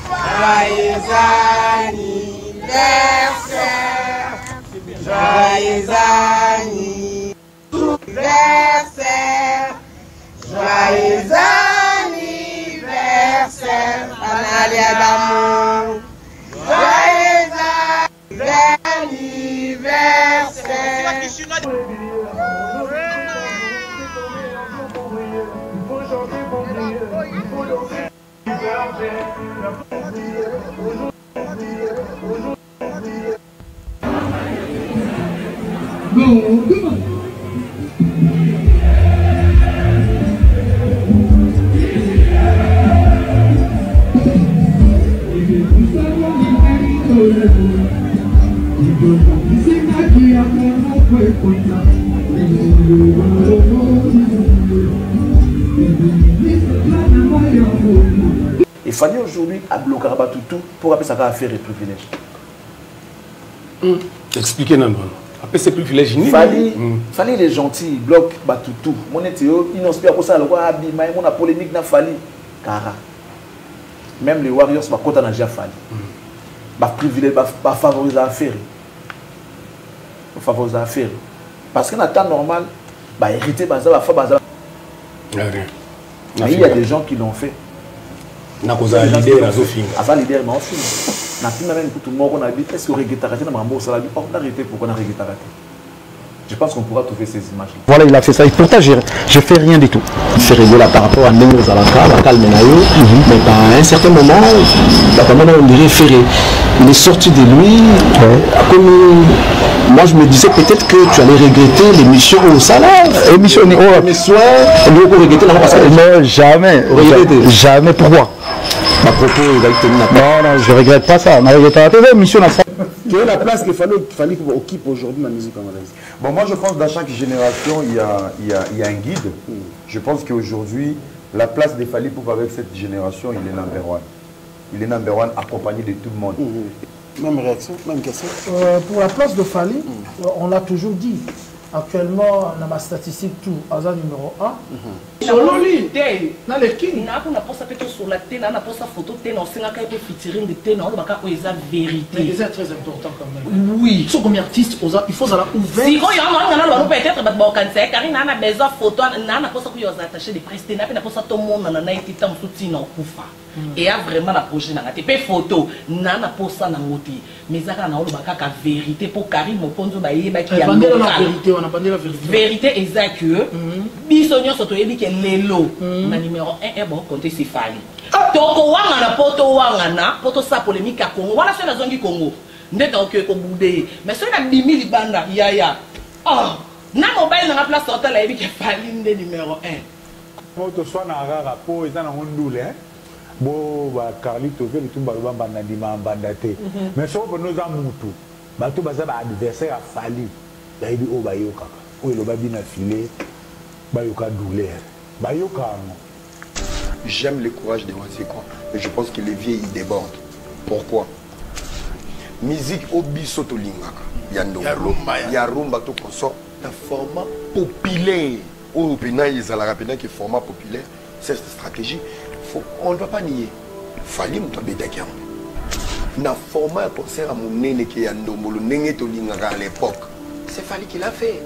Joyeux anniversaire. Joyeux anniversaire. Joyeux anniversaire. Analia d'amour. Joyeux anniversaire. Il fallait aujourd'hui à bloquer tout pour appeler ça affaire et privilège. Expliquez-nous. Après ces privilèges, fallait les gentils bloquent tout. Mon étio, ils n'ont pas pour ça le roi Abima, mon polémique n'a fallu. Car même les Warriors va contre n'a fallu. Ba privilège ba favoriser affaire. Favoriser affaire. Parce que dans temps normal, ba hériter baza ba fa baza. Mais il y a des gens qui l'ont fait. Na koza leader na zofinga. Asa leader na zofinga. Na pima même tout le monde on a dit est-ce que regretter na mambo ça la dit on arrêter pourquoi on a regretté. Je pense qu'on pourra trouver ces images. Voilà, il a fait ça. Et pourtant, je fais rien du tout. C'est rigolo par rapport à Nengo Zalaka, la calme mais à un certain moment, on dirait ferré. Il est sorti de lui. Comme moi, je me disais peut-être que tu allais regretter l'émission au salaire. Émission au mes soins. Non, jamais. Jamais. Pourquoi? À propos, non, je regrette pas ça. On a regretté la émission. Quelle est la place qu'il fallait qu'on occupe aujourd'hui dans la musique congolaise? Bon, moi je pense que dans chaque génération, il y a un guide. Je pense qu'aujourd'hui, la place de Fally Ipupa avec cette génération, il est number one. Il est number one accompagné de tout le monde. Même réaction, même question. Pour la place de Fally, on l'a toujours dit. Actuellement, dans ma statistique, tout, hasard numéro 1. Solo lui, dans le king. On a pas ça sur la tête, on a pas ça photo tête, on sait qu'il y a un featuring de tête, on a pas ça vérité. Mais c'est très important quand même. Oui. Sur combien d'artistes, il faut ça ouvert. Si quand il y a un peut-être bah bon quand c'est car il a besoin photo, on a pas ça que vous attaché des prestés, on a pas ça tout le monde on a été tant soutien en kufa. Et a vraiment la projet na te photo, on a pas ça na moti. Mais ça na on ba ka vérité pour Karim Mokonzo ba yeba ki ya vérité, on a pas dit la vérité. Vérité exacte que bisonyo soto yebi ke lelo na numéro 1 est bon compter c'est Fally. Toko wanga na poto sa polémique à Congo. Voilà c'est la zone du Congo. Ndeka ok ko boudé. Mais c'est na 10 000 banda ya. Ah, na mobile na place total yebi ke Fally ndé numéro 1. Moto soit na rara po eza na ndule hein. Bo ba Carlito ve tout ba banda ndima banda te. Mais so ko noza mutu. Ba to baza ba adversaire à Fally. Ba yebi o ba yoka. O lo ba bina filé. Ba yoka douleur. Ba yoka. J'aime le courage de Wasekwa, mais je pense que les vieux ils débordent. Pourquoi? Musique obiso to lingaka. Ya rumba to koso. Un format populaire. Au Pénin, ils ont la rapide qui format populaire. C'est cette stratégie. On ne va pas nier. Fally Mutobedakam. Na format concert à mon nene qui a ndomolo nene to lingaka à l'époque. C'est Fally qui l'a fait.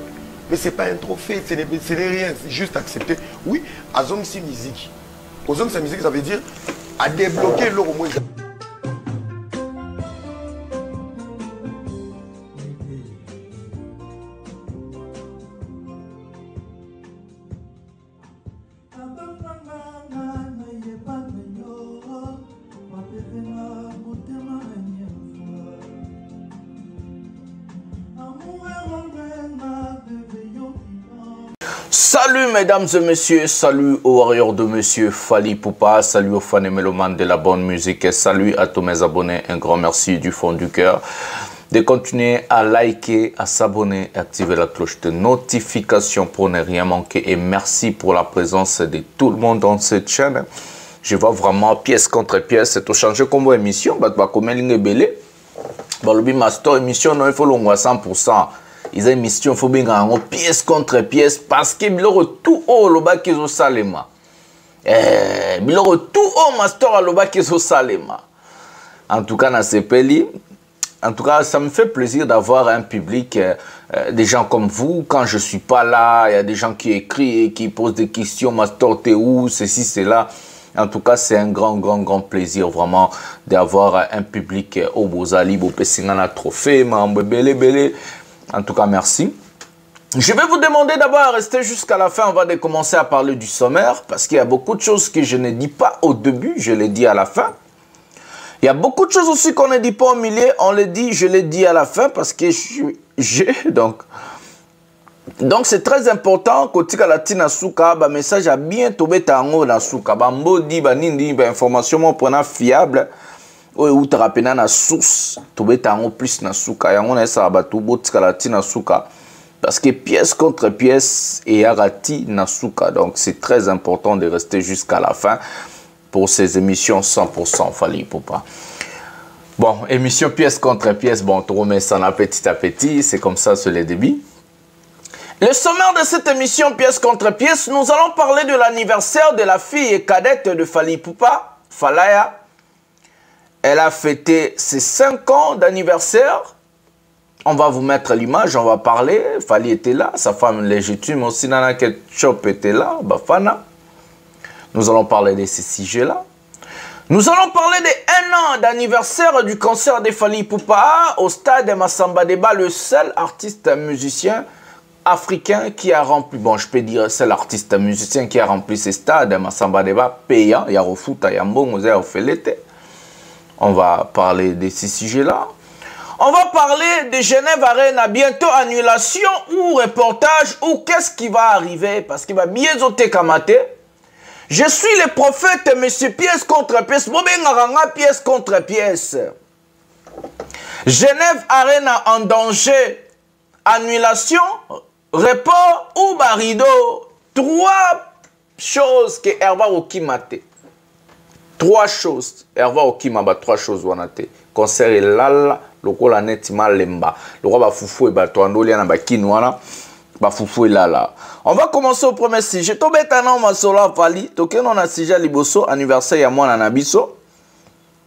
Mais c'est pas un trophée, ce n'est rien, c'est juste accepter. Oui, Azong si musique. Azong sa musique, ça veut dire à débloquer l'eau au moins. Salut mesdames et messieurs, salut aux warriors de monsieur Fally Ipupa, salut aux fans et mélomanes de la bonne musique et salut à tous mes abonnés, un grand merci du fond du cœur de continuer à liker, à s'abonner et activer la cloche de notification pour ne rien manquer et merci pour la présence de tout le monde dans cette chaîne. Je vois vraiment pièce contre pièce, c'est tout changé comme émission, bah comme une belle, bah le master émission non il faut l'on 100%. Ils ont une mission, il faut bien pièce contre pièce parce que tout le bas qu'ils ont salema. biloko tout au master alobaki zo salema. En tout cas, dans ces pays, en tout cas, ça me fait plaisir d'avoir un public, des gens comme vous. Quand je suis pas là, il y a des gens qui écrivent, qui posent des questions, master t'es où, ceci, cela. En tout cas, c'est un grand plaisir vraiment d'avoir un public au Bozali, au Pessingana Trophée, Belé. En tout cas, merci. Je vais vous demander d'abord à rester jusqu'à la fin. On va commencer à parler du sommaire parce qu'il y a beaucoup de choses que je ne dis pas au début, je les dis à la fin. Il y a beaucoup de choses aussi qu'on ne dit pas au milieu, on les dit, je les dis à la fin parce que donc c'est très important que la tina souka ba message a bien tombé tango na souka ba mbodi ba nindi ba information mo prenant fiable ou te rapena na source tombé tango plus na souka yango na ça ba to botika la tina souka parce que pièce contre pièce et arati na souka, donc c'est très important de rester jusqu'à la fin pour ces émissions 100% Fally Ipupa. Bon, émission pièce contre pièce, bon, on remet ça là petit à petit, c'est comme ça sur les débits. Le sommaire de cette émission pièce contre pièce, nous allons parler de l'anniversaire de la fille cadette de Fally Ipupa, Falaya. Elle a fêté ses 5 ans d'anniversaire. On va vous mettre l'image, on va parler. Fally était là, sa femme légitime aussi, Nana Ketchup était là, Bafana. Nous allons parler de ces sujets-là. Nous allons parler de 1 an d'anniversaire du concert de Fally Ipupa au stade Massamba Deba, le seul artiste musicien africain qui a rempli, bon je peux dire seul artiste musicien qui a rempli ce stade Massamba Deba payant, il y a Rofuta, il y a Mbongo, il y a Ofelete. On va parler de ces sujets-là. On va parler de Genève Arena, bientôt annulation ou reportage ou qu'est-ce qui va arriver parce qu'il va bien zoter kamate. Je suis le prophète, monsieur, pièce contre pièce. Pièce contre pièce. Genève Arena en danger. Annulation, report ou barido. 3 choses que Herva Okimate. 3 choses. Herva Okimaba, 3 choses. Concert et lala, le roi la netima lemba. Le roi va foufou et batoando, liana bakinouana. Bafoufou et lala. On va commencer au premier sujet. Tobetana masola Fally. Tokeno na sujet liboso anniversaire ya mwana nabiso.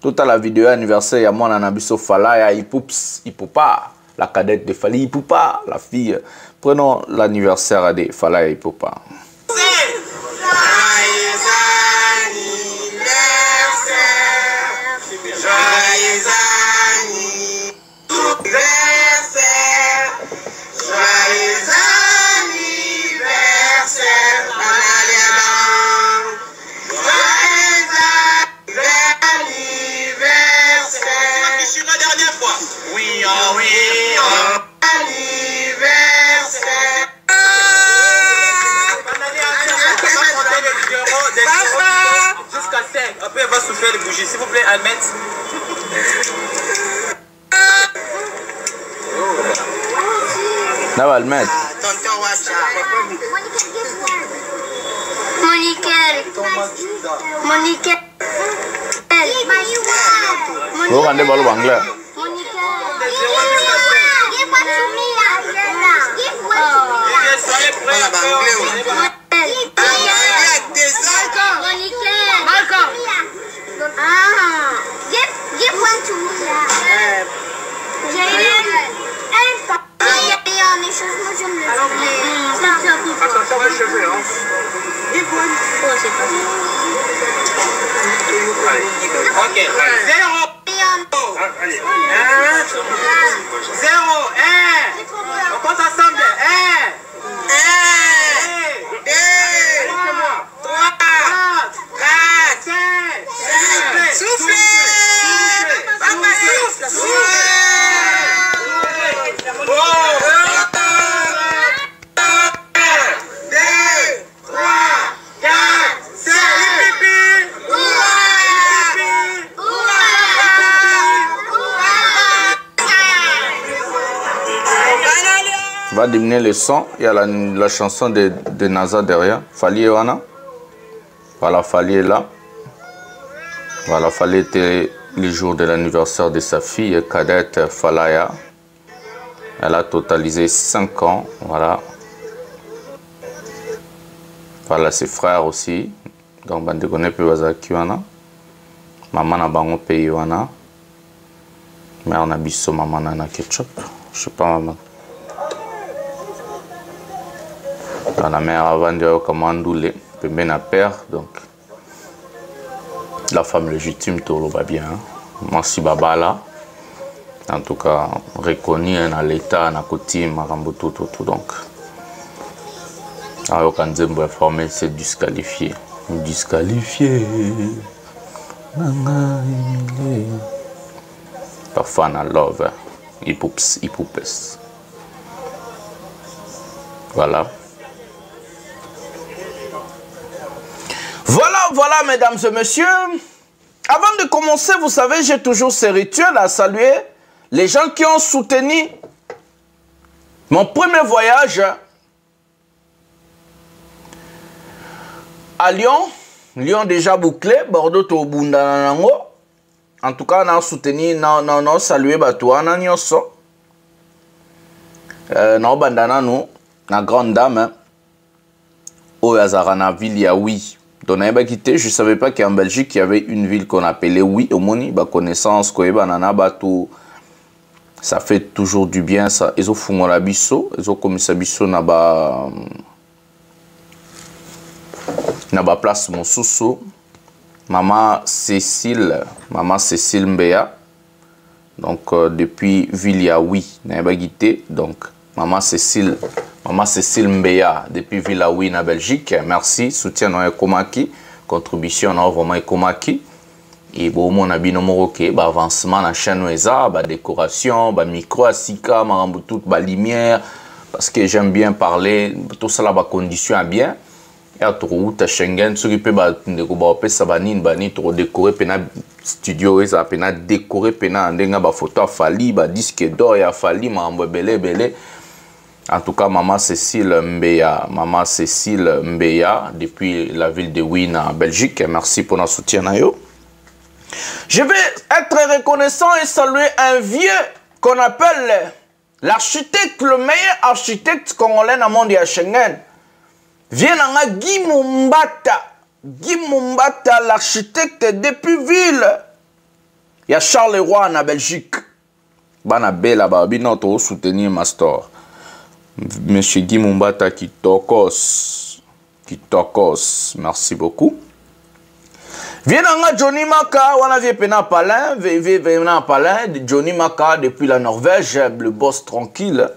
Toute la vidéo anniversaire ya mwana nabiso Falaya Ipupa, la cadette de Fally Ipupa, la fille. Prenons l'anniversaire de Falaya Ipupa. Après, elle va souffler les bougies. S'il vous plaît, Almet. Là, Almet. Monique. Vous rendez ballon anglais. Give one to me. Ok. 0. Allez. 0. 1. On compte ensemble. 1. 2. 3. 4. 5. Soufflez. Va diminuer le son. Il y a la chanson de Naza derrière. Fally Ewana. Voilà, Fally est là. Voilà, Fally était le jour de l'anniversaire de sa fille cadette Falaya. Elle a totalisé 5 ans. Voilà. Voilà ses frères aussi. donc bandeko ne pe bazalaki wana mama na bango pe wana mère na biso mama na ketchup je sais pas maman la mère avant de commander pembe na père donc la femme légitime tout va bien hein? Merci baba en tout cas reconnu dans l'état na côté marambo tout donc alors quand Zembo informé c'est disqualifié parfois na love hip-hops voilà. Voilà, mesdames et messieurs. Avant de commencer, vous savez, j'ai toujours ce rituel à saluer les gens qui ont soutenu mon premier voyage à Lyon. Lyon déjà bouclé, Bordeaux to Bundanango. En tout cas, on a soutenu, on a salué Batouana Nyoso. Non, bandana nous, la grande dame, au Yazarana ville Yaoui. Donc, je ne savais pas qu'en Belgique, il y avait une ville qu'on appelait Oui, au Moni, connaissance, ça fait toujours du bien. Ça. Ils ont fait la bisso, ils ont commis ça bisso na place mon sous maman Cécile Mbea. Donc, depuis Villa Oui, donc maman Cécile Mbea depuis Villa Oui na Belgique. Merci, soutien na Ekomaki, contribution na vraiment Ekomaki. Et bon mon abino moroké, ba avancement na chaîne eza, ba décoration, ba micro asika, marambo toute ba lumière parce que j'aime bien parler, tout ça là ba condition à bien. Et à trop ta Schengen, ce qui peut ba ndeko ba opesa ba nini trop décorer pena studio eza pena décorer pena ndenga ba photo fali, ba disque d'or ya fali marambo belé. En tout cas, maman Cécile Mbea, depuis la ville de Wien en Belgique. Merci pour notre soutien. Je vais être reconnaissant et saluer un vieux qu'on appelle l'architecte, le meilleur architecte congolais dans le monde de Schengen. Vient Guy Mumbata, l'architecte depuis ville. Il y a Charleroi en Belgique. Bana bella babi notre soutenir Master. Monsieur Guy Mumbata qui tokos, merci beaucoup. Viens Johnny Maka, on a vu Pena Palin, Johnny Maka depuis la Norvège, le boss tranquille.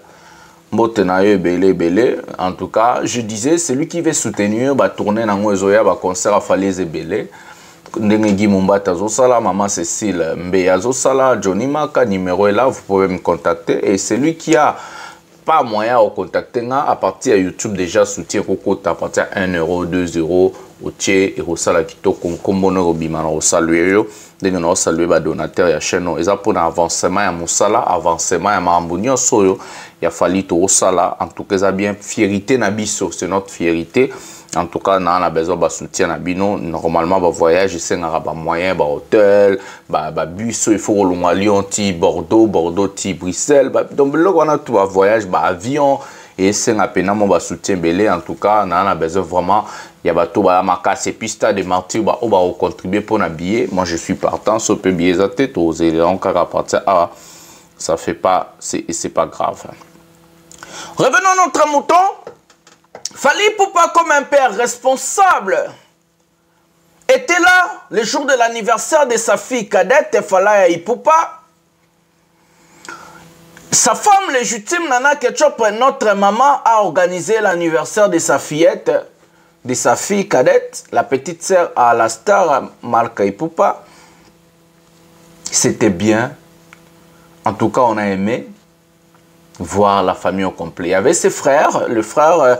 Motenaye belé. En tout cas, je disais, celui qui veut soutenir, va tourner dans Mozoya, va concert à Falaise et Belé. Guy Mumbata Zosala, maman Cécile Mbea Zosala, Johnny Maka, numéro est là, vous pouvez me contacter. Et celui qui a pas moyen de contacter à partir de YouTube déjà soutien Coco à partir de 1 €, 2 € au tché et au sala qui toque comme bon robimano au saluer yo dès que nous saluer ba donateur ya chaîne et ça pour avancement ya musala avancement ya mambunyo soyo il a fallu to au sala en tout cas ça bien fierté na biso c'est notre fierté en tout cas on a besoin de soutien na bino normalement ba voyage c'est un ba moyen ba hôtel ba bus il faut long à Lyon ti Bordeaux ti Bruxelles donc là on a tout un voyage ba avion et c'est un peine mon ba soutien belé en tout cas on a besoin vraiment il y a bateau ba makase pista de martyr ba o ba contribuer pour na billet moi je suis partant sur peu billet à tête aux éléments car partir ah ça fait pas c'est pas grave. Revenons à notre mouton. Fally Ipupa comme un père responsable était là le jour de l'anniversaire de sa fille cadette Fally Ipupa. Sa femme légitime Nana Ketchup, notre maman, a organisé l'anniversaire de sa fillette, de sa fille cadette, la petite sœur à la star Malka Ipupa. C'était bien. En tout cas, on a aimé voir la famille au complet. Il y avait ses frères, le frère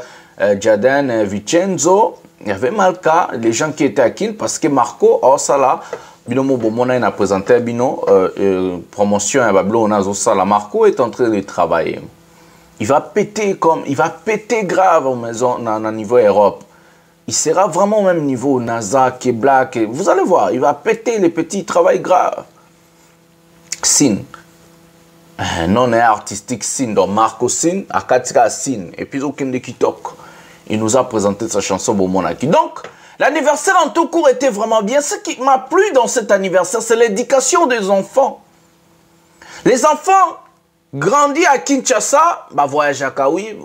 Jaden Vincenzo, il y avait Malka, les gens qui étaient à Kin, parce que Marco, oh ça là, Binomo Bomona a présenté Bino promotion à Bablo Nazosala. Marco est en train de travailler. Il va péter grave aux maisons dans niveau Europe. Il sera vraiment au même niveau NASA, Black. Vous allez voir, il va péter les petits travail grave. Sin. Non artistique Sin, donc Marco Sin, Akatika Sin, et puis aucun de Kitok. Il nous a présenté sa chanson Bomonaki. Donc, L'anniversaire en tout court était vraiment bien. Ce qui m'a plu dans cet anniversaire, c'est l'éducation des enfants. Les enfants grandis à Kinshasa, bah voyage à Kawi,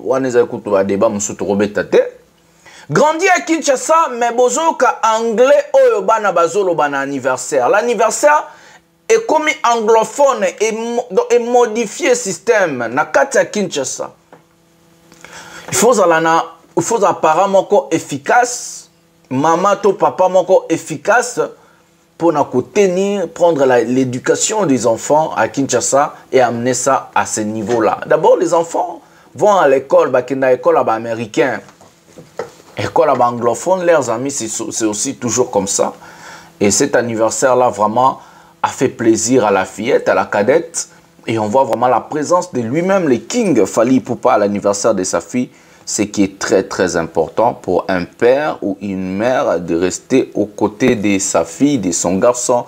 grandis à Kinshasa, mais bozo ka anglais oyo bana bazolo bana anniversaire. L'anniversaire est comme anglophone et modifié système na kati ya Kinshasa. Il faut apparemment efficace, maman to papa moko efficace pour tenir, prendre l'éducation des enfants à Kinshasa et amener ça à ce niveau-là. D'abord, les enfants vont à l'école, l'école américaine, école anglophone, leurs amis, c'est aussi toujours comme ça. Et cet anniversaire-là, vraiment, a fait plaisir à la fillette, à la cadette. Et on voit vraiment la présence de lui-même, le King Fally Ipupa, à l'anniversaire de sa fille. Ce qui est très très important pour un père ou une mère de rester aux côtés de sa fille, de son garçon.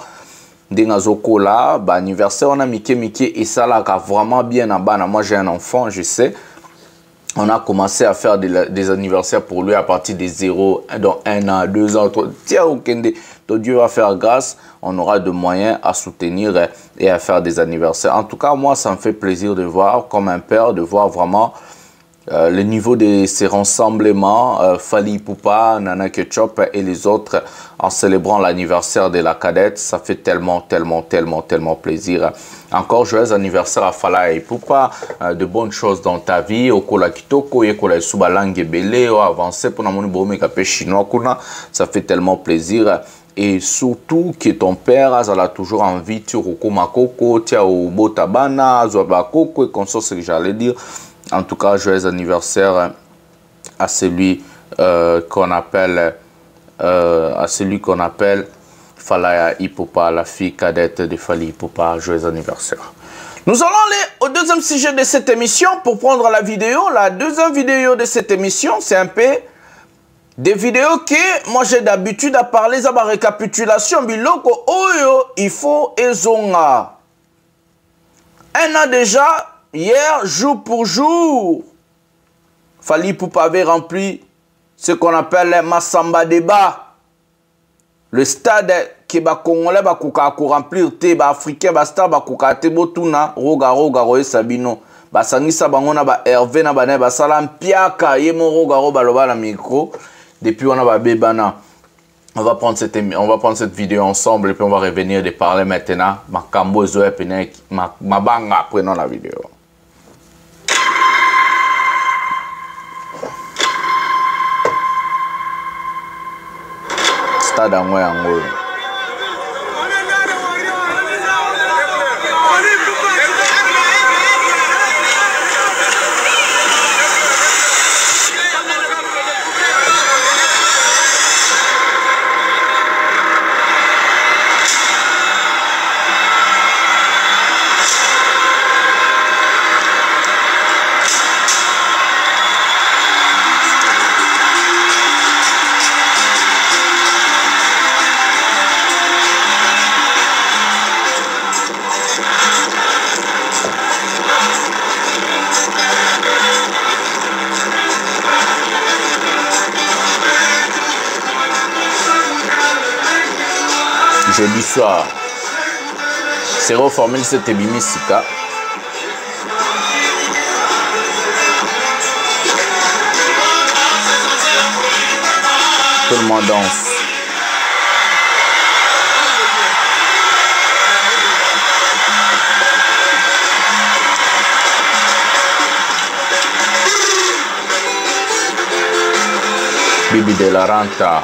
De Nazoko là, bah, anniversaire, on a Mike et ça là, vraiment bien en bas. Moi j'ai un enfant, je sais. On a commencé à faire des anniversaires pour lui à partir de 0, dans 1 an, 2 ans, 3. Tiens, Dieu va faire grâce, on aura de moyens à soutenir et à faire des anniversaires. En tout cas, moi, ça me fait plaisir de voir, comme un père, de voir vraiment le niveau de ces rassemblements, Fally Ipupa, Nana Ketchup et les autres en célébrant l'anniversaire de la cadette. Ça fait tellement plaisir. Encore joyeux anniversaire à Fally Ipupa, de bonnes choses dans ta vie. Okola kitoko, yekola subalange bele, avancer pour namoni bomé kapé chinois kuna. Ça fait tellement plaisir. Et surtout que ton père a toujours envie de makoko, tia au botabana, zoba koko et consort, ce que j'allais dire. En tout cas, joyeux anniversaire à celui qu'on appelle Fally Ipupa, la fille cadette de Fally Ipupa. Joyeux anniversaire. Nous allons aller au deuxième sujet de cette émission pour prendre la vidéo. La deuxième vidéo de cette émission, c'est un peu des vidéos que moi j'ai d'habitude à parler de la récapitulation. Biloko oyo, il faut ezonga. Un an déjà. Hier, jour pour jour, Fally Ipupa avait rempli ce qu'on appelle Massamba Débat. Le stade que les Congolais va remplir, les Africains va star te botuna roga roe sabino. Basangisa bangona ba Hervé na bana ba salam piaka yemo roga loba la micro. Depuis on a ba bebana. On va prendre cette vidéo ensemble et puis on va revenir de parler maintenant. Makambo zoe penek mabanga prenons la vidéo. Stade yango yango. Jeudi soir, c'est reformé cette bimisika. Tout le monde danse. Bibi de la Ranta.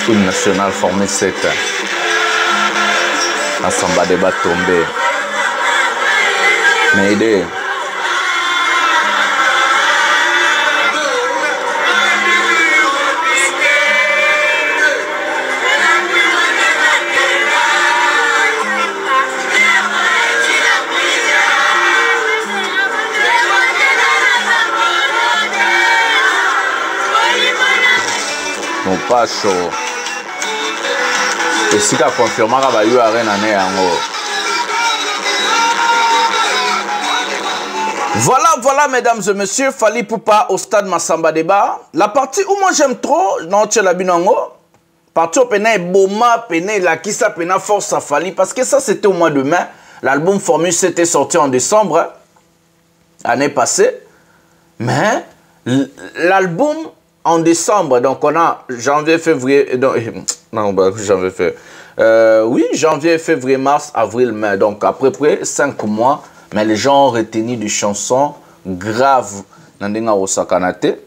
Une nationale formée 7. Massamba Débat tombé. Mais aidé. pas chaud. Et si tu as confirmé que tu as rien à faire. Voilà, mesdames et messieurs, Fally Ipupa au stade Massamba Débat. La partie où moi j'aime trop, non, tu la binango. Partie où pena boma, pena la kissa, pena force à Fally. Parce que ça, c'était au mois de mai. L'album Formule était sorti en décembre, année passée. Mais l'album en décembre, donc on a janvier, février, janvier, février, mars, avril, mai. Donc à peu près 5 mois. Mais les gens ont retenu des chansons graves. Nandenga Osakanate,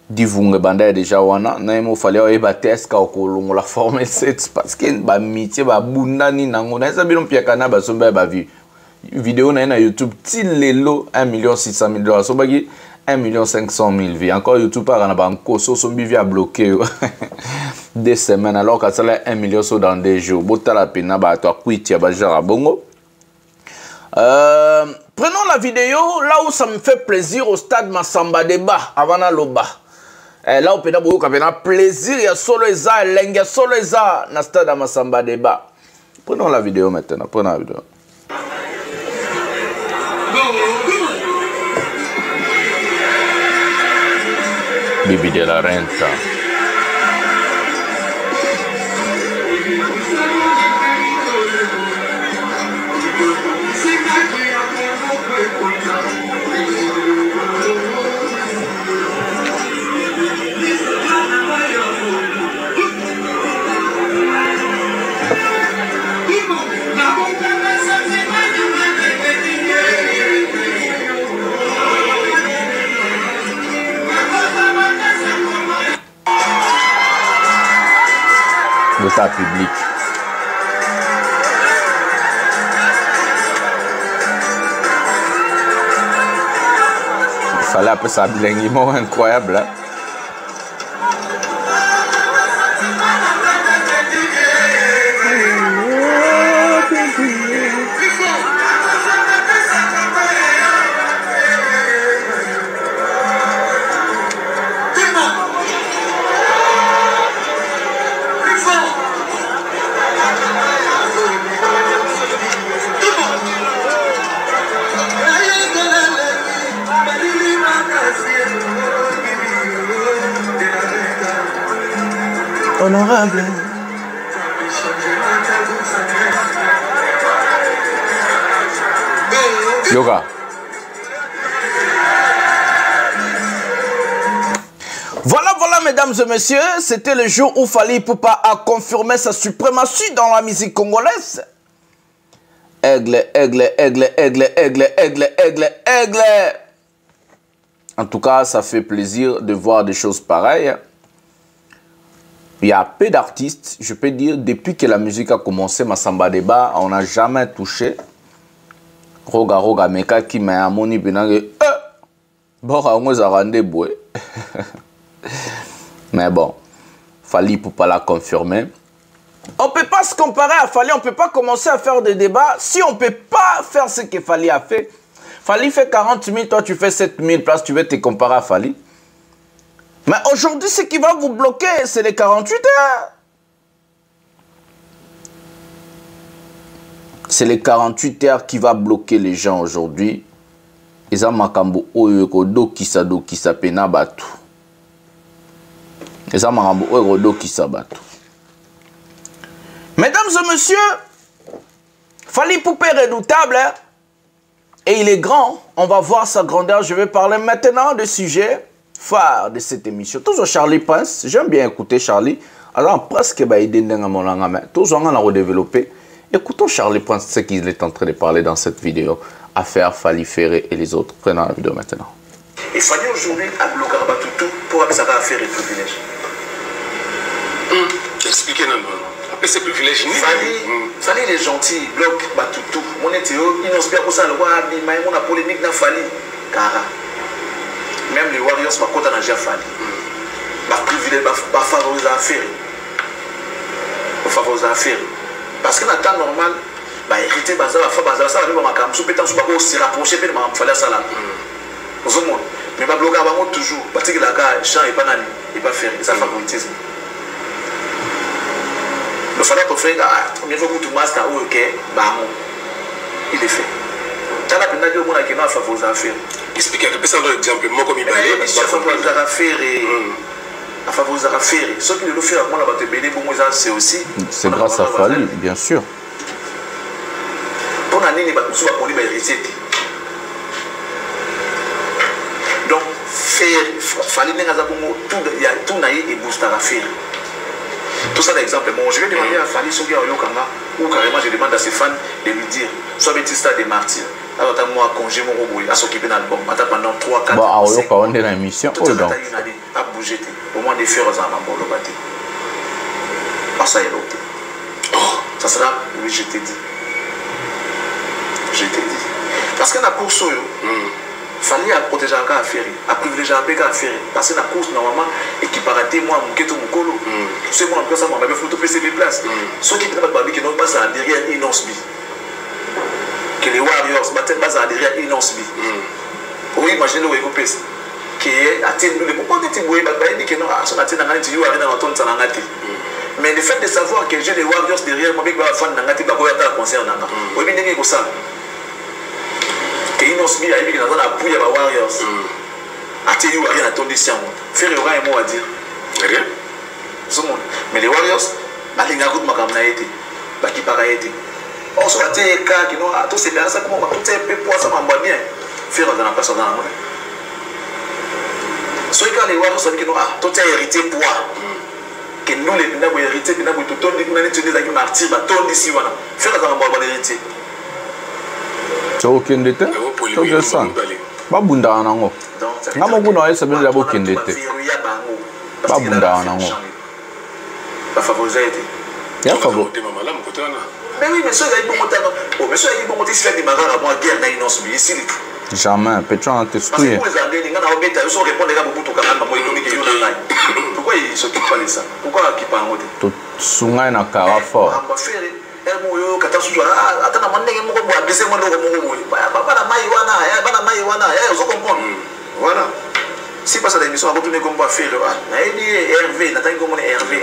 Divunge Banda déjà wana. Naimo fallait oeba teska okolongo la Formule 7 parce que ba mitié ba bundani nango. Na ça bilon piakana ba somba ba vu. Vidéo na YouTube til lelo 1 600 000 $. So bagi 1 500 000 vues. Encore YouTube par na banko so sombi via bloqué. Des semaines alors que ça là 1 million so dans des jours. Botala pena ba to kwiti ba jara bongo. Prenons la vidéo là où ça me fait plaisir au stade Massamba Débat avant la loba. Là où peut avoir plaisir, il y a solo eza, il y a solo eza dans le stade Massamba Débat. Prenons la vidéo maintenant, prenons la vidéo. Bibi de la Renta. L'état public. Il fallait un peu ça blinguement incroyable. Hein? Honorable. Yoga. Voilà, mesdames et messieurs, c'était le jour où Fally Ipupa a confirmé sa suprématie dans la musique congolaise. Aigle, aigle, aigle, aigle, aigle, aigle, aigle, aigle. En tout cas, ça fait plaisir de voir des choses pareilles. Il y a peu d'artistes, je peux dire, depuis que la musique a commencé, Massamba Débat, on n'a jamais touché. Roga roga meka qui m'a amoni benange. Bon, on a rendez-vous. Mais bon, Fally Ipupa l'a confirmer. On ne peut pas se comparer à Fally, on ne peut pas commencer à faire des débats si on ne peut pas faire ce que Fally a fait. Fally fait 40 000, toi tu fais 7 000 places, tu veux te comparer à Fally. Mais aujourd'hui, ce qui va vous bloquer, c'est les 48 heures. C'est les 48 heures qui va bloquer les gens aujourd'hui. Eza makambo oyo kodo kisa do kisa pena batu. Eza makambo oyo kodo kisa batu. Mesdames et messieurs, Fally Ipupa est redoutable, hein? Et il est grand. On va voir sa grandeur. Je vais parler maintenant de sujets phare de cette émission. Toujours Charlie Prince, j'aime bien écouter Charlie. Alors presque toujours on a redéveloppé. Écoutons Charlie Prince, ce qu'il est en train de parler dans cette vidéo. Affaire Fally Ferré et les autres. Prenons la vidéo maintenant. Il fallait aujourd'hui à bloquer tout pour que ça va faire les privilèges. Expliquez-nous. Après ces privilèges, Fally il est gentil, bloque tout. Mon éthéo, il n'ose pas pour ça le voir, mais on a polémique dans Fally. Car même les Warriors sont pas contents de Fally. Bah privilège, bah favoriser à faire. Favoriser à faire. Parce que dans le temps normal, bah hériter ça va faire ça va venir ma cam sous pétant sous pas se rapprocher de ma Fally ça là. Aux autres mais bah bloquer avant toujours parce que la gars chant et pas nani et pas faire ça favoritisme. il fallait qu'on fasse première fois que tout le monde a ok, il est fait. Tu as la peine de dire que tu as favorisé à faire. Expliquez un exemple, moi comme il parle. Il faut favoriser à faire à favoriser à faire. Ce qui le fait à moi là-bas te bénir pour moi c'est aussi. C'est grâce à Fali, bien sûr. Pour l'année, il va tout avoir des recettes. Donc faire, Fali n'est pas tout, il y a tout naïf et booster à faire. Tout ça d'exemple. Bon, je vais demander à Fali Sogia Oyokanga ou carrément je demande à ses fans de lui dire soit Baptista des martyrs. Alors t'as moi congé mon robot à s'occuper d'un album. Pendant 3, 4 ans. Bon, on est dans l'émission. Tout ça t'as une année à bouger. Au moins des faire aux amants le bâti. Pas ça est l'autre. Ça sera oui je t'ai dit. Je t'ai dit. Parce que la course fallait protéger un cas à faire, à privilégier un peu à faire. Parce que la course normalement équiparaté moi mon keto mon colo. C'est moi en place moi m'avait photo PC des places. Ceux qui peuvent pas qui n'ont pas ça derrière Inosbi. Que les Warriors battent pas ça derrière Inosbi. Oui, imaginez le Ekopes qui est atteint le pourquoi tu vois bah il dit que non son atteint dans tu vois dans ton ça ngati. Mais le fait de savoir que j'ai les Warriors derrière moi avec ma fan ngati ba ko ya ta concert nanga. Oui bien ndenge ko ça. Que Inosbi a été dans la pouille à Warriors. Atteint ou rien à ton décision. Faire aura un mot à dire. Rien. Mais les Warriors bah les gars de makamna été bah qui paraît été. On se battait les cas qui n'ont pas tous ces bien ça comment tout ces peu poids ça m'a bien faire dans la personne dans la monnaie. Ceux qui les Warriors qui n'ont tout ces hérité poids que nous les bina hérité bina tout ton dit qu'on a étudié les martyrs bah ton d'ici voilà faire dans la bonne hérité. Tu as aucun détail? Tu as ça. Pas bunda anango. Ngamo kuna esa bien d'abord aucun détail. Pas bunda anango. Pas favoriser. Ya favor. Mais oui, mais ceux qui ont monté, mais ceux qui ont monté, c'est des marins à moi, guerre, ils n'ont subi ici. Jamais, peut-être en testouille. Pourquoi ils s'occupent pas de ça? Pourquoi ils parlent de ça? Tout sungai na carafort. Voilà. Si pas ça l'émission, on va retourner comme on va faire. Hervé, Nathan comme on est Hervé.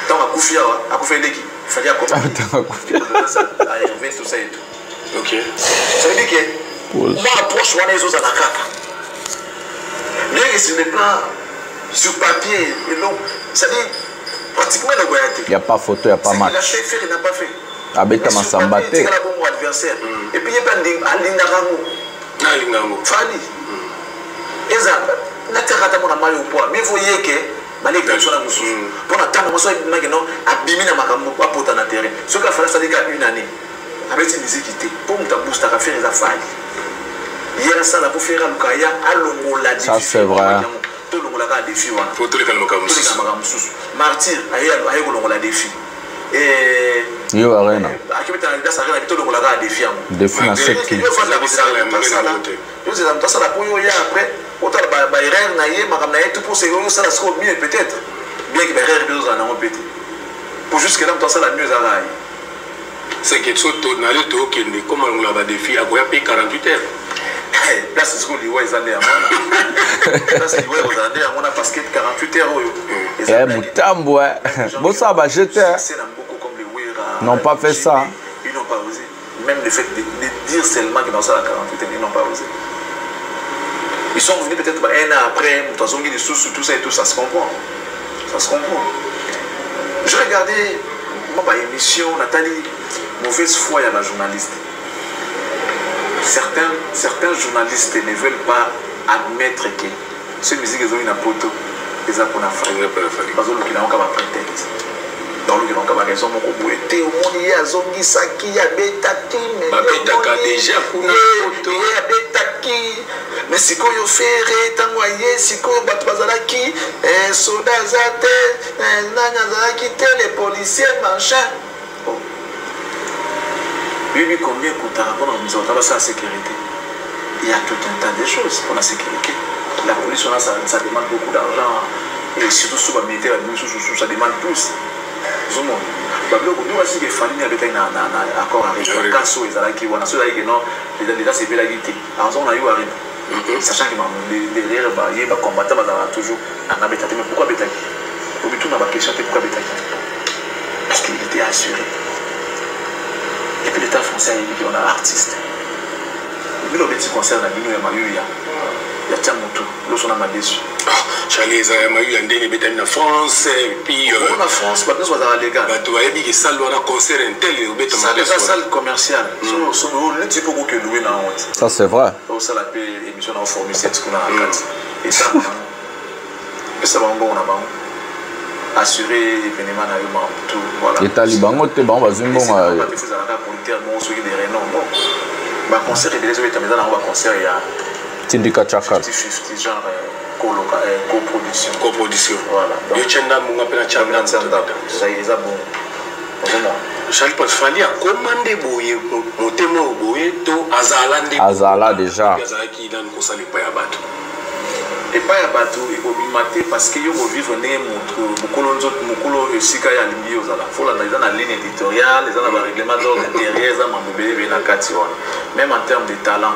Tant à Koufia, à Koufia Deki, il fallait accompagner. À Hervé, tout ça et tout. Ok. Ça veut dire que moi, approche les autres à la carte. Mais sur le plan, sur papier, et long, ça dit pratiquement le voyage. Il n'y a pas photo, il n'y a pas match. Il a fait faire, il n'a pas fait. Abeta Massambate. Il y a un bon adversaire. Et puis il y a pas de Alindango. Fali. Et ça, n'a pas de mal au poids. Mais vous voyez que. Malé que sur la moussou. Pour attendre, moi, je vais dire abîmer la macabre pour apporter un terrain. Ce qu'il a fallu, ça dit une année. Avec une musique qui pour me booster à faire les affaires. Hier, ça, la pour faire à Lukaya, à l'Ongola. Ça, c'est vrai. Tout le monde a des défis. Pour tous les Kalmakamus. Martyr, aïe, on a des défis. Et. Yo, Arena. À qui mettre dans sa reine, tout le monde a des défis. Défi à 7 kills. Ça, la pour y après. Autant la erreur naïe, madame naïe, tout pour se réunir, ça la sera mieux peut-être. Bien que l'erreur de nous en a pété. Pour jusque là, ça la mieux à l'aïe. C'est que ce taux n'a le taux qui est comme on l'a défi à quoi payer 48 heures. Là, c'est ce qu'on dit, ouais, ils en est à moi. Là, c'est ouais, ils en est à moi parce que 48 heures. Eh, Moutambo, bon, ça va jeter. Ils n'ont pas fait ça. Ils n'ont pas osé. Même le fait de dire seulement que dans ça, 48 heures, ils n'ont pas osé. Ils sont venus peut-être un an après, tout ça et tout, ça se comprend. Ça se comprend. Je regardais, moi, par émission, Nathalie, mauvaise foi, il y a la journaliste. Certains journalistes ne veulent pas admettre que ce musique est une photo, ils ont pour la famille. Parce qu'ils ont encore un prétexte. Dans le grand cabaret, ils ont beaucoup été au monde, il y a Zongi Saki, il y a Betaki, mais déjà pour la photo. Il y a Betaki, mais si qu'on y fait, t'envoyer, si qu'on y bat Bazalaki, soldats zate, Nazalaki, les policiers, machin. Oui, combien coûte à répondre nous avons ça la sécurité? Il y a tout un tas de choses pour la sécurité. La police, ça demande beaucoup d'argent. Et surtout sur le militaire, ça demande plus. Nous aussi des familles avec un accord avec un casso et ça qui on a ceux qui non déjà c'est la guité. Alors on a eu arrivé. Sachant que derrière il y a combattant toujours en habitat. Mais pourquoi habitat? Au but, on a ma question, pourquoi Bétaï? Parce qu'il était assuré. Et puis l'État français a dit qu'on a artiste. Mais le petit concert, on a dit qu'il y a Tiamoto, l'autre on a déçu. Charlie, il y a en France, et puis. En France, maintenant, on va légal. Tu vas dire que ça doit un concert intel, c'est une salle commerciale. Ça, c'est vrai. Ça, la émission en formule, c'est ce qu'on a à et ça, ça va en bon, on a assuré l'événement tout. Voilà. Les talibans, tu es bon, vas-y, bon. Bah, concert et déjà, tu as un concert, il y a. Tindika Chakal. 50-50, genre coproduction. Coproduction. Voilà. Et tu as un appel à Tchanda. Ça y est, ça bon. Charles Pasfali a commandé Boye, Motemo Boye, to Azalande. Azala déjà. Azalaki dans le conseil pas à battre. Et pas à battre, il faut mater parce que vous vivez Mukolo et Sika ya Limbi aux Ala. Il faut l'analyser dans la ligne éditoriale, les dans le règlement d'ordre intérieur, les Mambobé, les Nakatiwan. Même en termes de talent,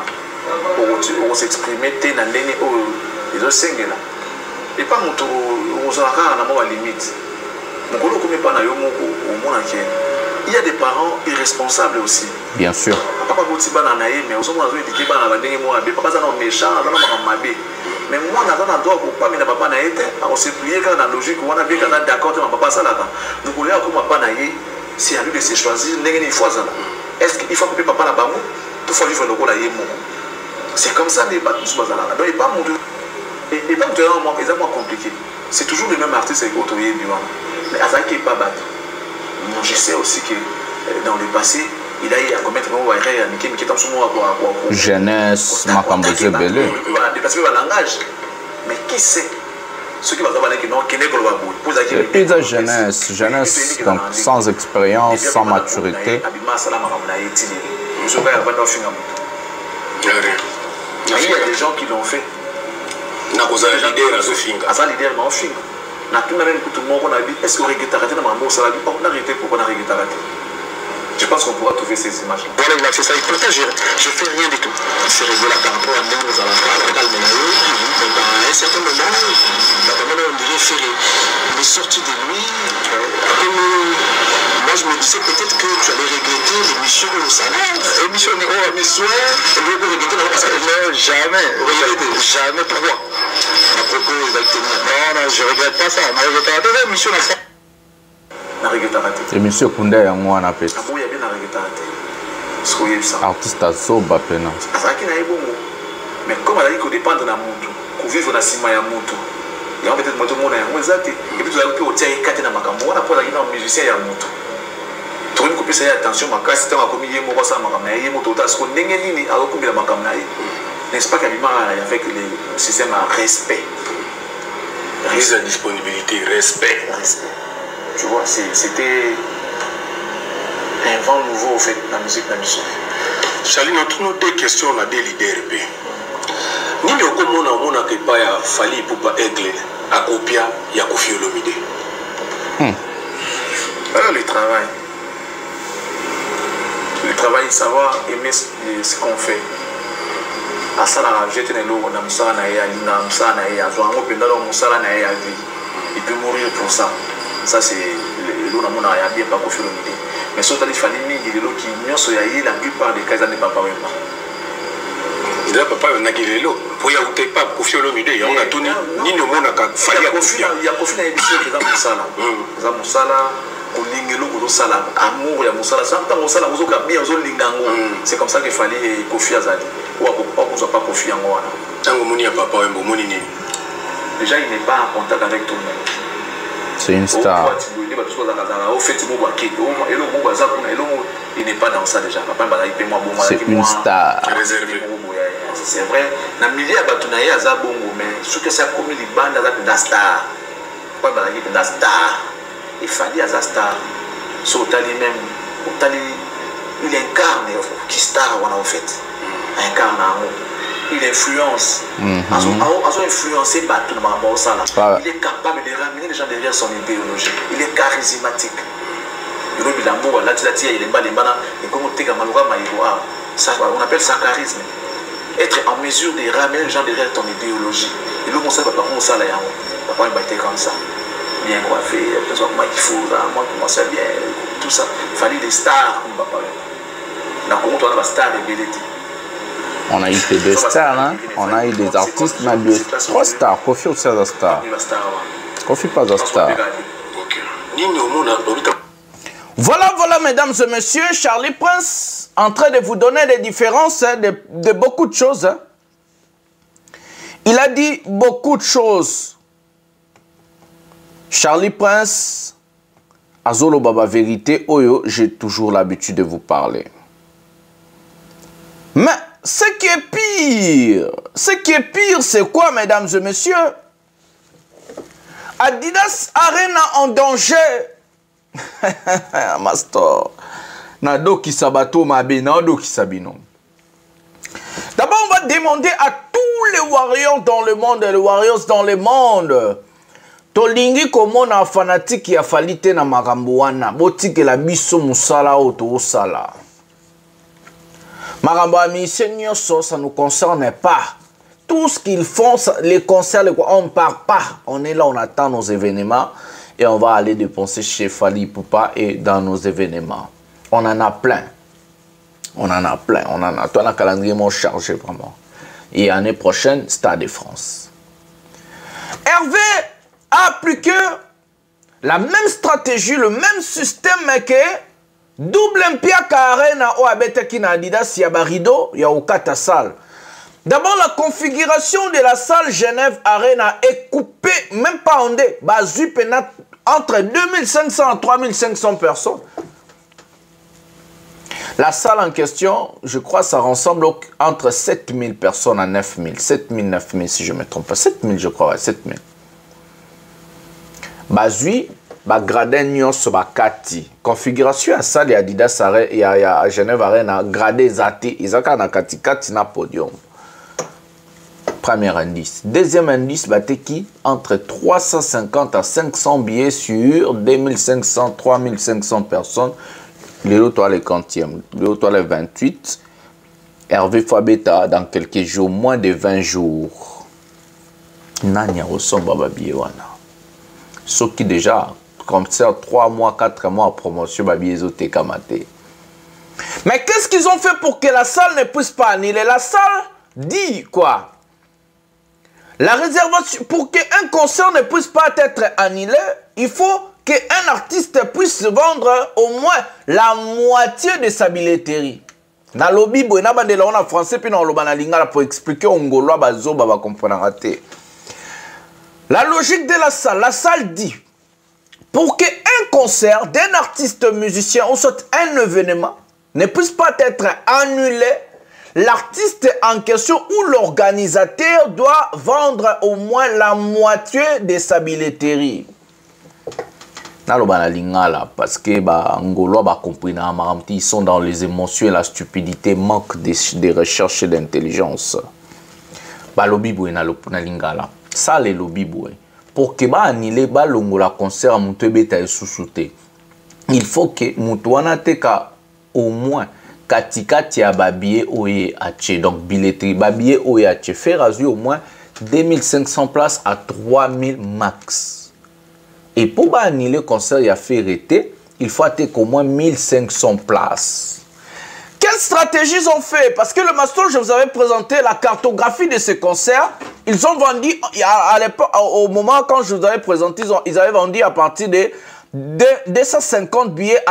pour s'exprimer, t'es dans l'année où ils ont singé là. Et pas mon tour, aux Ala, on a moins limite. Mukolo, comme pas na Yomoko, au monde entier. Il y a des parents irresponsables aussi. Bien sûr. Papa Bouti Bananaï, mais au moins on a dit que Bananaï, papa ça non méchant, ça non mabé. Mais moi, on a droit pour pas, mais papa n'a été. On s'est plié quand la logique, on a bien qu'on a d'accord, mais papa ça là. Donc on a comme papa n'a été, c'est à lui de se choisir, n'est-ce fois ça. Est-ce qu'il faut que papa là-bas, tout faut vivre le rôle à Yémo. C'est comme ça, les bateaux sont là. Donc il pas mon Dieu. Et pas mon Dieu, c'est moins compliqué. C'est toujours le même artiste avec Otoye Biwan. Mais Azaki n'est pas battu. Je sais aussi que dans le passé, il a eu à commettre un qui est en ce moment à jeunesse, Makamboze Belé. Dépasser le langage. Mais qui sait ce qui va avoir qui n'est que le pays de jeunesse, donc sans expérience, sans maturité. Il y a des gens qui l'ont fait. Il y a des leader est-ce qu'on regrette arrêter dans ma mort, ça va dire, on a arrêté pour qu'on a regretté arrêter. Je pense qu'on pourra trouver ces images. Voilà, c'est ça. Pourtant, je ne fais rien du tout. C'est rigolo par rapport à nous, nous allons faire calme. À un certain moment, on dirait faire les sorties de lui. Moi, je me disais peut-être que tu allais regretter l'émission au salaire. L'émission mes soins, et vous regretter la parce que non, jamais. Jamais. Pourquoi? À propos, exactement. Non, je ne regrette pas ça. On a regretté la émission à ça. Et monsieur Koundé est moi en appel. Artiste à Zoba Pena. Mais comme elle a dit qu'on dépend de la moto, qu'on vive dans la cima ya moto, il y a peut-être moto mona ya mwezate, et puis tu as pu au tia ikate na makambo, on a pas la musicien ya moto. Tu veux couper ça attention, ma casse c'est un commis yemo quoi ça makambo na yemo total, ce qu'on n'engage ni à recouper la makambo na yé. N'est-ce pas qu'avec le système à respect. Mise à disponibilité, respect. Tu vois, c'était un vent nouveau au fait dans la musique de la mission. Charlie, nous deux questions, on a des leaders. Ni le comment on a que pas ya Fally Ipupa Aigle à Kopia, il y a Koffi Olomide. Alors le travail, savoir aimer ce qu'on fait. À ça, j'étais dans l'eau, on a Moussala Naïa, on a Moussala Naïa, on a Moussala Naïa, il peut mourir pour ça. Ça, c'est l'eau dans mon arrière, bien pas Koffi Olomide. Mais surtout, il fallait que l'eau qui la plupart des cas, ça n'est pas pareil. Il a papa, on a dit l'eau. Pour y avoir pas Koffi Olomide, on a tout ni le monde a fallu. Il y a Koffi dans l'émission qui est dans Moussala. Dans Moussala, amour, il y a Moussala. C'est comme ça qu'il fallait Koffi Azali. Ou on ne pas Koffi en moi. Déjà, il n'est pas en contact avec tout le monde. C'est une star. Il n'est pas dans ça déjà. C'est une star. C'est vrai. Dans le milieu, il y a des mais ce que ça a commis les bandes, il y a des stars. Il fallait des stars. Il incarne qui star en fait. Incarne il influence. Il est capable de ramener les gens derrière son idéologie. Il est charismatique. On appelle ça charisme. Être en mesure de ramener les gens derrière ton idéologie. Il comme ça. bien coiffé, personne moi qui fout, moi qui commençais bien, tout ça. Il fallait des stars comme papa. Dans le Congo, on a des stars et des On a eu que des stars, hein? On a eu des artistes, mais deux, trois stars. Kofi aussi a des stars. Kofi pas des stars. Voilà, voilà, mesdames et messieurs, Charlie Prince en train de vous donner des différences hein, de beaucoup de choses. Hein. Il a dit beaucoup de choses. Charlie Prince, Azolo Baba Vérité, Oyo, j'ai toujours l'habitude de vous parler. Mais ce qui est pire, c'est quoi, mesdames et messieurs? Adidas Arena en danger. Master. Nado qui sabato mabe, nado qui sabino. D'abord, on va demander à tous les warriors dans le monde et les warriors dans le monde. Tolingi komo na fanatique ya falite na makambo wana. Botike la biso musala oto osala. Makambo amissenyo so, ça ne nous concerne pas. Tout ce qu'ils font, les concerts, on ne part pas. On est là, on attend nos événements. Et on va aller dépenser chez Fally Ipupa et dans nos événements. On en a plein. On en a plein. On en a. Toi, un calendrier chargé vraiment. Et l'année prochaine, Stade de France. Hervé a appliqué la même stratégie, le même système que double Olympia Arena ou Abeteki na Adidas Yabarido, ya Okata Salle. D'abord, la configuration de la salle Genève Arena est coupée, même pas en deux, entre 2500 et 3500 personnes. La salle en question, je crois, ça ressemble entre 7000 personnes à 9000. 7000, 9000 si je ne me trompe pas. 7000, je crois, 7000. Bazui, gradé nyos bakati. Configuration à salle et Adidas à Genève Arena, gradé zati, ils ont un kati na podium. Premier indice. Deuxième indice, bateki entre 350 à 500 billets sur 2500, 3500 personnes. Les autres, les 40e, les autres, les 28. Hervé Fabeta, dans quelques jours, moins de 20 jours. Nanya ressemble à Babiewana. Ce qui déjà, comme ça, 3 mois, 4 mois en promotion, Babiezo Tekamate. Mais qu'est-ce qu'ils ont fait pour que la salle ne puisse pas annuler? La salle dit quoi? La réservation, pour qu'un concert ne puisse pas être annulé, il faut qu'un artiste puisse vendre au moins la moitié de sa billetterie. Dans le lobby, il y a des gens en français, puis dans le lingala pour expliquer au Ngolo, bazo, baba comprendre. La logique de la salle dit, pour qu'un concert d'un artiste musicien ou soit un événement ne puisse pas être annulé, l'artiste en question ou l'organisateur doit vendre au moins la moitié de sa billetterie. Parce que ils sont dans les émotions et la stupidité, manque de recherche et d'intelligence. Ça, les lobby, pour que annule le concert, il faut que Moutouana teka au moins katikati ya babier oye ache. Donc billetterie babier oye ache. Faire au moins 2500 places à 3000 max. Et pour annuler le concert, il a fait arrêter, il faut attendre au moins 1500 places. Quelle stratégie ils ont fait? Parce que le master, je vous avais présenté la cartographie de ce concert. Ils ont vendu, à l'époque, au moment quand je vous avais présenté, ils avaient vendu à partir de 250 billets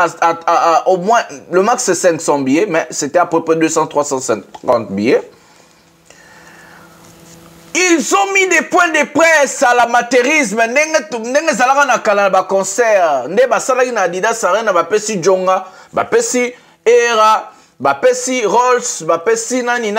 au moins, le max c'est 500 billets, mais c'était à peu près 200-350 billets. Ils ont mis des points de presse à l'amateurisme. Nenge zalaka na kala ba concert. Ne ba salaki na Adidas Arena ba pesi Jonga, ba pesi Era, ba pesi Rolls, ba pesi nani.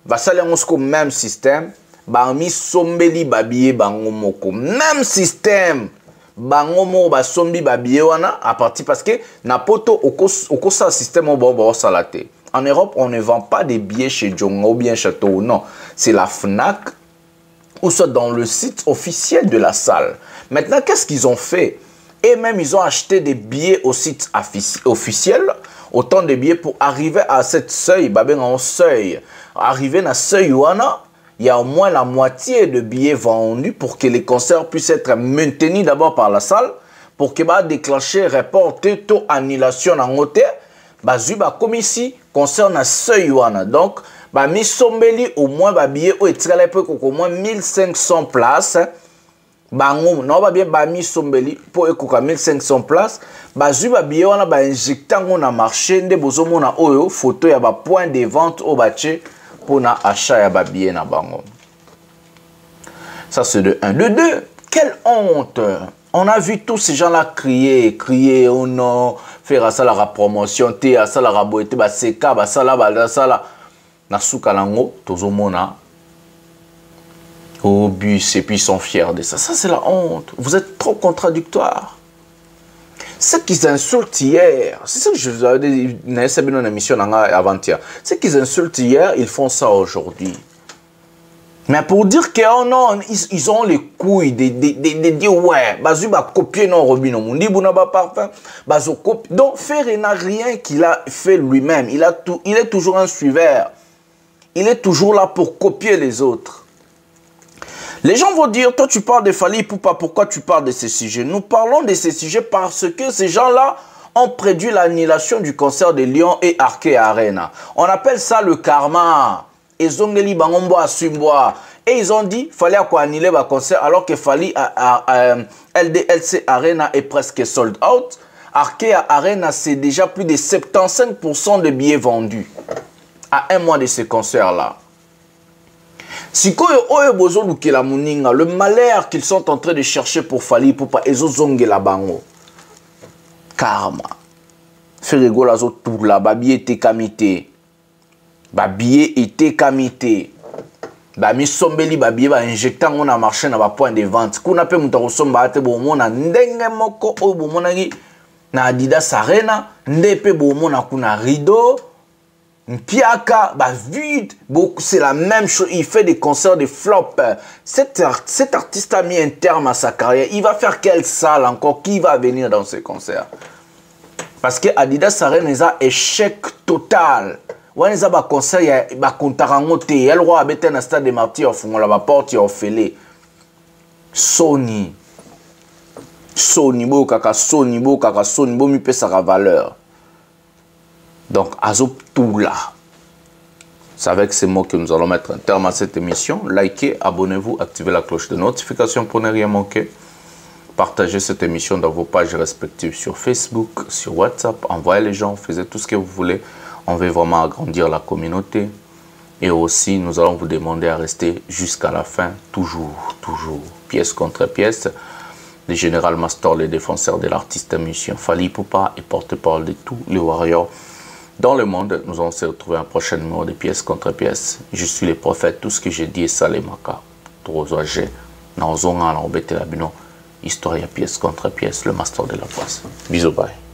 Ba salango même système. Ba mi sombeli ba billet bango moko. Même système. Bango mo ba sombi ba billet wana à partir parce que na poto oko sa système au bon salate. En Europe, on ne vend pas des billets chez Jonga ou bien Château. Non, c'est la FNAC ou soit dans le site officiel de la salle. Maintenant, qu'est-ce qu'ils ont fait? Et même, ils ont acheté des billets au site officiel, autant de billets pour arriver à cette seuil, babé en seuil. Arriver à seuil, il y a au moins la moitié de billets vendus pour que les concerts puissent être maintenus d'abord par la salle, pour que va déclencher, reporter, tôt annulation en hôtel, comme ici, concert na seuil wana. Donc, mi sombeli au moins billet au au moins 1500 places. Bango, non ba bien mi sombeli pour ekoka 1500 places. Billet wana injectant na marché nde bozomona oyo photo ya point de vente au baché pour na achat ya billet na bango. Ça c'est de 1. De 2, quelle honte! On a vu tous ces gens-là crier, oh non, faire ça la promotion, ça la raboete, seka, ça la, na soukalango, tozomona, au bus, et puis ils sont fiers de ça. Ça, c'est la honte. Vous êtes trop contradictoires. Ce qu'ils insultent hier, c'est ce que je vous avais dit dans une émission avant-hier. Ce qu'ils insultent hier, ils font ça aujourd'hui. Mais pour dire que oh non, ils ont les couilles de dire ouais, bazu va copier non Robino Mundi Bounaba parfum, bazu copie. Donc Ferré n'a rien qu'il a fait lui-même. Il est toujours un suiveur. Il est toujours là pour copier les autres. Les gens vont dire, toi tu parles de Fally Ipupa, pourquoi tu parles de ces sujets? Nous parlons de ces sujets parce que ces gens-là ont prédit l'annulation du concert de Lyon et Arke Arena. On appelle ça le karma. Et ils ont dit qu'il fallait annuler le concert alors que Fally LDLC Arena est presque sold out. Arke Arena, c'est déjà plus de 75% de billets vendus à un mois de ce concert-là. Si le malheur qu'ils sont en train de chercher pour Fally Ipupa, ils ont la bango. Karma. Ferrego la zo tout la babi était kamité. Billet était kamité. Mi sombeli billet ba injectant on a marché na ba point de vente. Kuna pe muta somba ate bo mona ndenge moko o bo mona ngi na Adidas Arena ndepe bo mona kuna rideau Mpiaka vide. C'est la même chose. Il fait des concerts de flop. Cet artiste a mis un terme à sa carrière. Il va faire quelle salle encore? Qui va venir dans ces concerts? Parce que Adidas Arena est un échec total. On a un concert, il y a un contrat, il y a le roi à un stade de martyrs, il y a la porte, il y a fait Sony, mi peut sa valeur. Donc, Azop tout là. C'est avec ces mots que nous allons mettre un terme à cette émission. Likez, abonnez-vous, activez la cloche de notification pour ne rien manquer. Partagez cette émission dans vos pages respectives sur Facebook, sur WhatsApp. Envoyez les gens, faites tout ce que vous voulez. On veut vraiment agrandir la communauté. Et aussi, nous allons vous demander à rester jusqu'à la fin. Toujours, pièce contre pièce. Le général Mastor, le défenseur de l'artiste musicien Fally Ipupa et porte-parole de tous les warriors dans le monde. Nous allons se retrouver un prochain numéro de pièce contre pièce. Je suis le prophète. Tout ce que j'ai dit est salemaka. Trozoagé. Naozonga, naobete labino. Histoire pièce contre pièce. Le Mastor de la place. Bisous, bye.